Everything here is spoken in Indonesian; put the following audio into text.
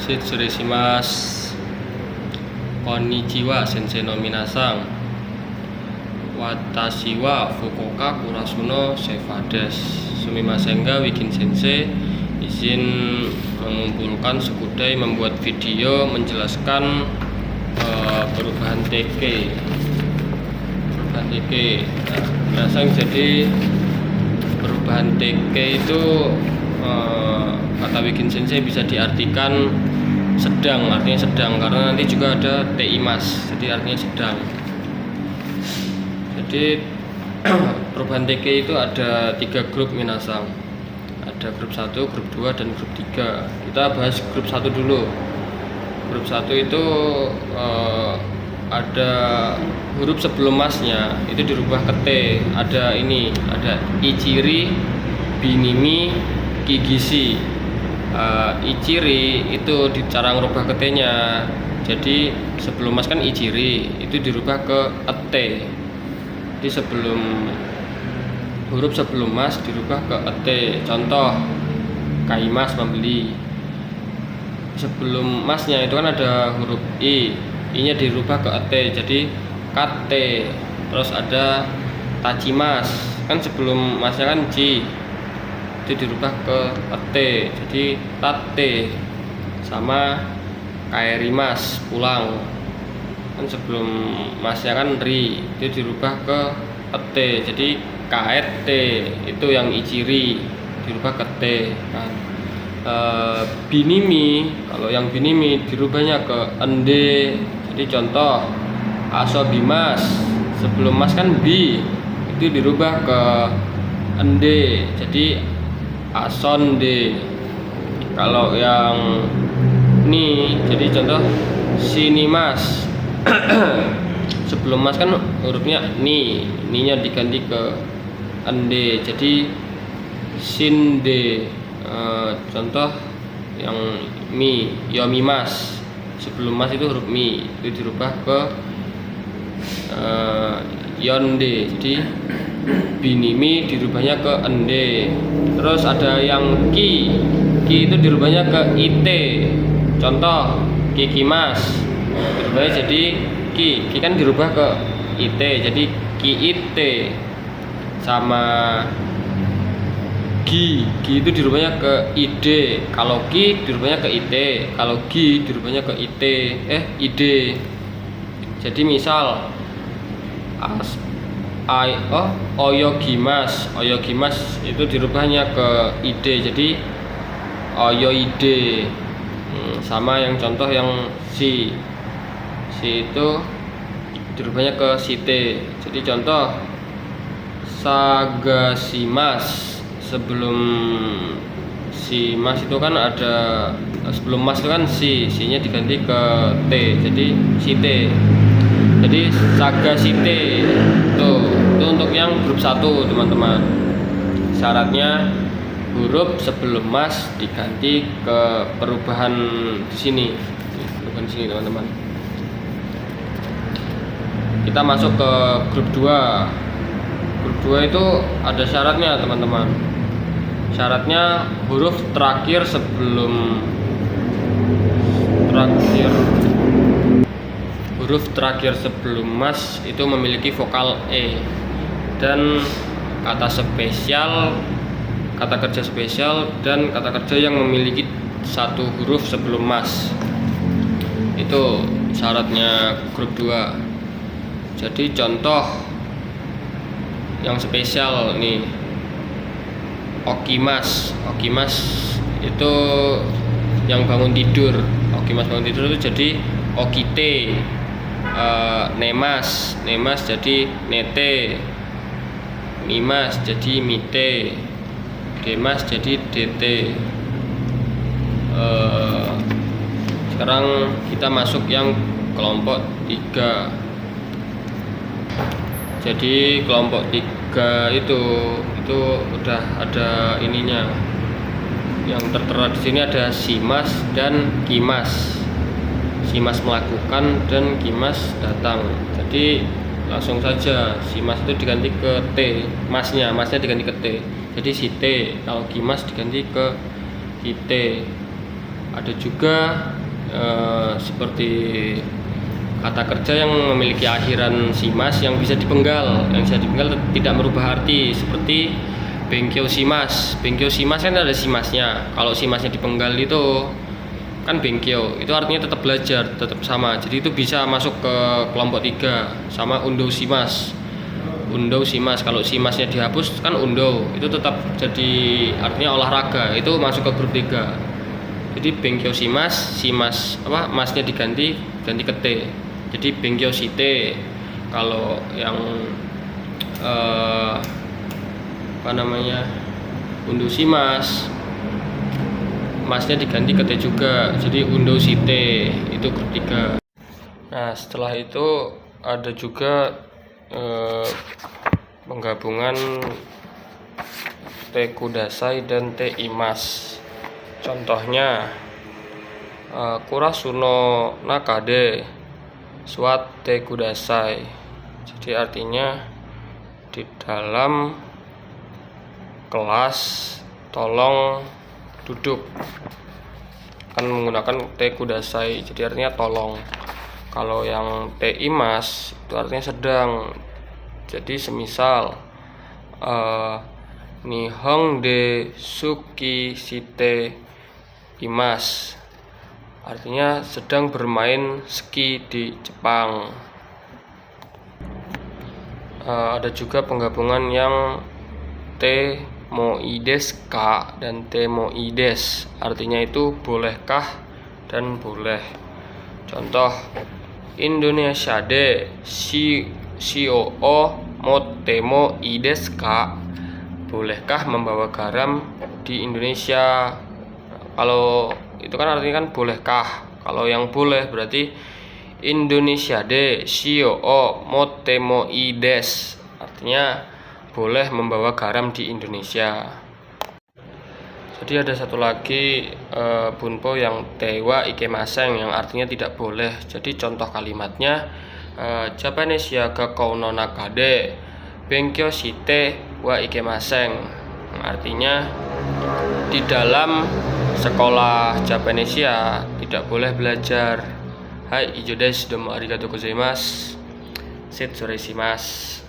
Shitsureshimasu. Konnichiwa sensei no minasang. Watashi wa Fukuoka Kurasuno Seifa desu. Sumimasen ga Wikin Sensei izin mengumpulkan sekudai membuat video menjelaskan perubahan TK. Minasang, jadi perubahan TK itu kata Wikin Sensei bisa diartikan sedang, artinya sedang, karena nanti juga ada TI mas, jadi artinya sedang. Jadi perubahan TK itu ada 3 grup minasang. Ada grup 1, grup 2, dan grup 3. Kita bahas grup 1 dulu. Grup 1 itu ada huruf sebelum masnya itu dirubah ke T. Ada ini, ada Ichiri, Binimi, Kigishi. Ichiri itu cara ngerubah ke T-nya. Jadi sebelum mas kan Ichiri, itu dirubah ke T. Jadi sebelum huruf sebelum mas dirubah ke T. Contoh Kaimas, membeli. Sebelum masnya itu kan ada huruf I nya dirubah ke T, jadi KT. Terus ada Tachimas, kan sebelum masnya kan J, itu dirubah ke T, jadi Tate. Sama Kaerimas, pulang, kan sebelum masnya kan Ri, itu dirubah ke T, jadi KT. Itu yang Ichiri dirubah ke T kan. Binimi, kalau yang binimi dirubahnya ke Ende. Jadi contoh Asobimas, sebelum mas kan B, itu dirubah ke Ende, jadi Asonde. Kalau yang ini, jadi contoh Sinimas, sebelum mas kan hurufnya ni nya diganti ke Ende, jadi Shinde. Contoh yang mi, Yomimas, sebelum mas itu huruf mi, itu dirubah ke Yonde, jadi Binimi dirubahnya ke Ende. Terus ada yang Ki itu dirubahnya ke IT. Contoh Kikimas, dirubahnya jadi Ki kan dirubah ke IT, jadi Ki IT. Sama Gi itu dirubahnya ke ID. Kalau Ki dirubahnya ke IT, kalau Gi dirubahnya ke ID. Jadi misal Oyogimas itu dirubahnya ke ID, jadi Oyoide. Sama yang contoh yang si itu dirubahnya ke Site, jadi contoh Sagashimas. Sebelum si mas itu kan ada, sebelum mas itu kan si nya diganti ke T, jadi Site, jadi Saga Site. Itu untuk yang grup 1 teman-teman. Syaratnya huruf sebelum mas diganti ke perubahan di sini, teman-teman. Kita masuk ke grup 2. Grup 2 itu ada syaratnya teman-teman. Syaratnya huruf terakhir sebelum mas itu memiliki vokal E, dan kata kerja spesial dan kata kerja yang memiliki 1 huruf sebelum mas. Itu syaratnya grup 2. Jadi contoh yang spesial nih, Okimas itu yang bangun tidur. Okimas bangun tidur itu jadi Okite. Nemas jadi Nete. Mimas jadi Mite. Demas jadi DT. Sekarang kita masuk yang kelompok 3. Jadi kelompok 3 itu udah ada ininya. Yang tertera di sini ada Simas dan Kimas. Simas melakukan dan Kimas datang. Jadi langsung saja Simas itu diganti ke T, masnya diganti ke T. Jadi si T, kalau Kimas diganti ke IT. Ada juga seperti kata kerja yang memiliki akhiran simas yang bisa dipenggal. Yang bisa dipenggal tidak merubah arti, seperti bengkyo simas. Bengkyo simas kan ada simasnya. Kalau simasnya dipenggal itu kan bengkyo, itu artinya tetap belajar, tetap sama. Jadi itu bisa masuk ke kelompok 3. Sama undo simas. Undo simas, kalau simasnya dihapus kan undo, itu tetap jadi artinya olahraga, itu masuk ke grup 3. Jadi bengkyo simas, masnya diganti ke T. Jadi bengkyo site. Kalau yang undo simas, masnya diganti ke T juga, jadi undo site, itu grup 3. Nah, setelah itu ada juga penggabungan Te kudasai dan Te imas. Contohnya kurasuno nakade swat Te kudasai. Jadi artinya di dalam kelas tolong duduk, kan menggunakan Te kudasai, jadi artinya tolong. Kalau yang Te imas itu artinya sedang. Jadi semisal Nihong de suki shite imas, artinya sedang bermain ski di Jepang. Ada juga penggabungan yang Te moides ka dan Te moides, artinya itu bolehkah dan boleh. Contoh, Indonesia de shio motemo ides ka, bolehkah membawa garam di Indonesia. Kalau itu kan artinya kan bolehkah. Kalau yang boleh berarti Indonesia de shio motemo ides, artinya boleh membawa garam di Indonesia. Jadi ada satu lagi bunpo yang tewa ikemasen, yang artinya tidak boleh. Jadi contoh kalimatnya Japanese yaga kouno nakade benkyo shite wa ikemasen, artinya di dalam sekolah Japanesia tidak boleh belajar. Hai, ijo desu, domo arigatou gozaimasu. Setsureshimasu.